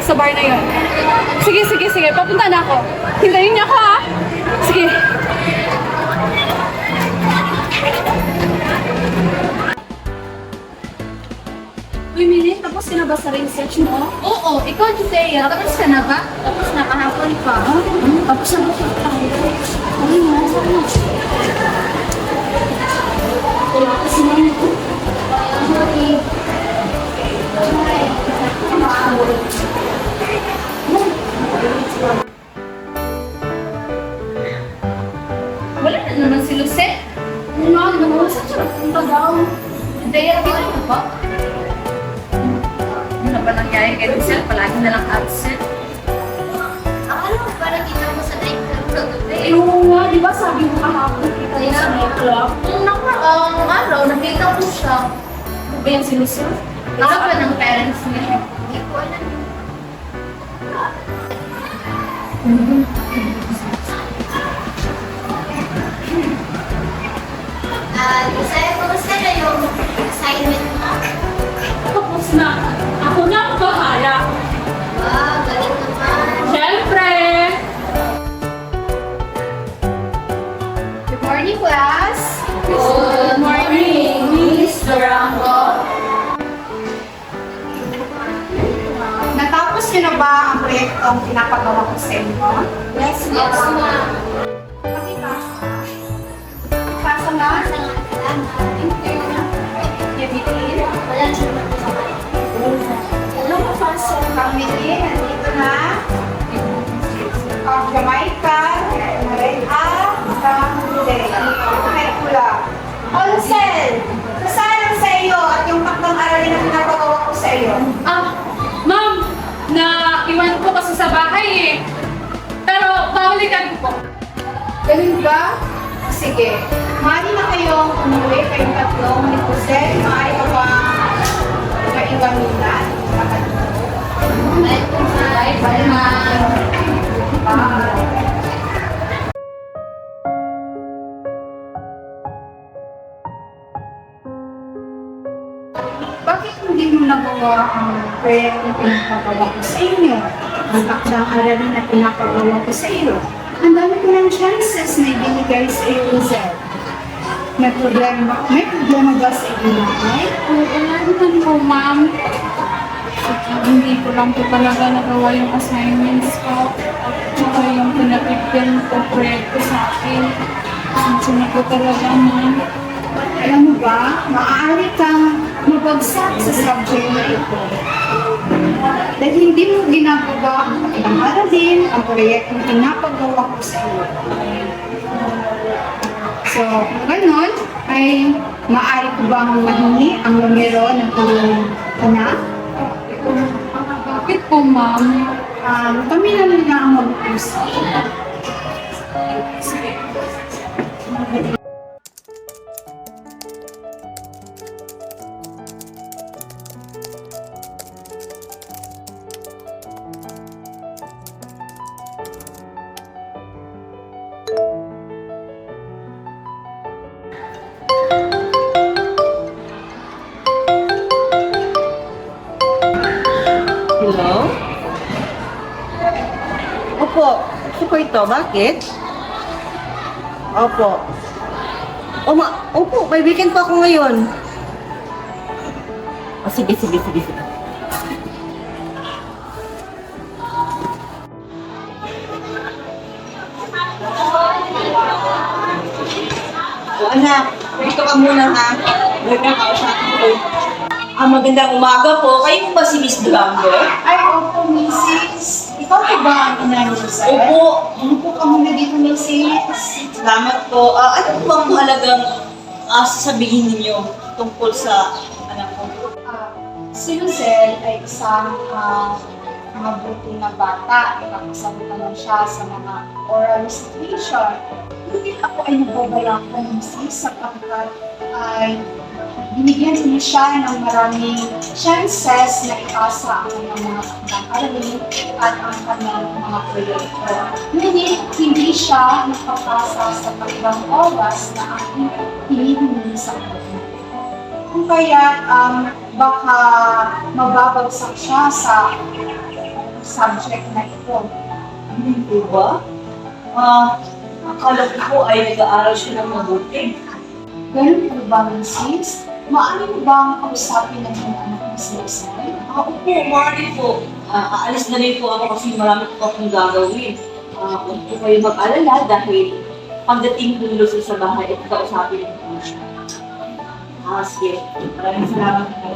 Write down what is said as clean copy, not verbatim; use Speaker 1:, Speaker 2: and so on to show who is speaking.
Speaker 1: sa bar na yun. Sige, sige, sige. Papunta na ako. Hintayin niyo ako, ha? Sige. Uy, Mili, tapos ka na ba sa research mo?
Speaker 2: Oo, ikaw, Judea. Tapos ka na ba? Tapos na kahapon pa.
Speaker 1: Tapos na ba siya? Ay, nasa na. Kasi naman ito.
Speaker 2: Wala na naman si Lucette.
Speaker 1: Ano? Saan siya nagpunta daw?
Speaker 2: Judea, kita mo ba? Ano ba nangyari kay Lucette? Palagi na lang absent.
Speaker 3: Akala ko parang kita mo sa nightclub kagabi.
Speaker 1: Oo nga, di ba sabi mo kahapon kita niya sa nightclub?
Speaker 2: Nung nakaraang araw, nakita ko siya.
Speaker 1: Ano ba yan si Lucia?
Speaker 2: Ano ba ng parents niya?
Speaker 3: Hindi ko alam. Saya, kumusta na yung assignment mo?
Speaker 1: Tapos na. Ako na ang bahala.
Speaker 3: Galing naman.
Speaker 1: Siyempre!
Speaker 2: Good morning, class!
Speaker 1: Good morning, Miss Durango.
Speaker 4: Natapos niyo na ba ang proyektong pinapagawa ko sa inyo?
Speaker 3: Yes, ma'am.
Speaker 4: Pakipasa. Pakipasa nga. Yabitin.
Speaker 3: Wala naman sa
Speaker 4: Ano mapasok? Family, nandito na. Jamaica, Mercula. Olsen! Nasaan ang sa iyo at yung takdang aralin na pinapagawa ko sa iyo?
Speaker 1: Ma'am, iwan ko kasi sa bahay eh. Pero babalikan ko po.
Speaker 4: Ganun ba? Sige. Maaari na kayong umuwi, kayong tatlong ni Jose. Maaari ka ba maiwan muna?
Speaker 3: Bye,
Speaker 4: Bye, ma'am. Bye. Bakit hindi mo nagawa ang proyektong pinapagawa ko sa inyo? Ang takdang aralin na pinapagawa ko sa iyo. Ang dami ko ng chances na ibinigay sa iyo, Lizelle. May problema ba sa iyo, nanay?
Speaker 1: Oo naman po, ma'am. Hindi ko lang po talaga nagawa yung assignments ko. Tsaka yung pinapigyan ko proyekto sa akin. Kasi na po talaga, ma'am.
Speaker 4: Alam mo ba, maaari kang mabagsak sa subject na ito. Dahil hindi mo ginagawa ang takdang aralin, ang proyektong pinapagawa ko sa iyo. So, kung ganun, ay maaari ko bang mahingi ang numero ng iyong anak?
Speaker 1: Bakit po, ma'am?
Speaker 4: Kami na lang ang mag-usap.
Speaker 5: Hello? Opo, ito po ito. Bakit? Opo. Opo, may weekend pa ako ngayon. O, sige. O, anak, dito ka muna ha. Nagkakausapin ko. Magandang umaga po. Kayo po ba si Miss Durango?
Speaker 4: Ay, opo, Mrs. Ikaw po ba ang ina niyo, sir?
Speaker 5: Opo.
Speaker 4: Upo ka muna dito, Mrs.
Speaker 5: Salamat po. Ano po ang mahalagang sasabihin ninyo tungkol sa anak ko?
Speaker 4: Si Luzelle ay isang mabuti na bata. Nakakasabutan lang siya sa mga oral situation. Hindi ako ay nagbabala ko, Mrs. sapagkat ay binigyan niya siya ng maraming chances na ipasa ang mga takdang aralin at ang kanyang mga proyekto. Ngunit hindi siya nakapasa sa takdang oras na aking hinihingi sa kanya. Kung kaya baka mababagsak siya sa subject na ito.
Speaker 5: Hindi po ba? Akala ko po ay nag-aaral siya ng mabuti.
Speaker 4: Ganun po ba, Mrs.? Maaari mo bang kausapin ng mga anak mo si Rizal?
Speaker 5: Opo, maaari po. Aalis na rin po ako kasi marami po akong gagawin. Huwag po kayo mag-alala dahil pagdating po nila sa bahay at kausapin po siya. Sige. Maraming salamat po.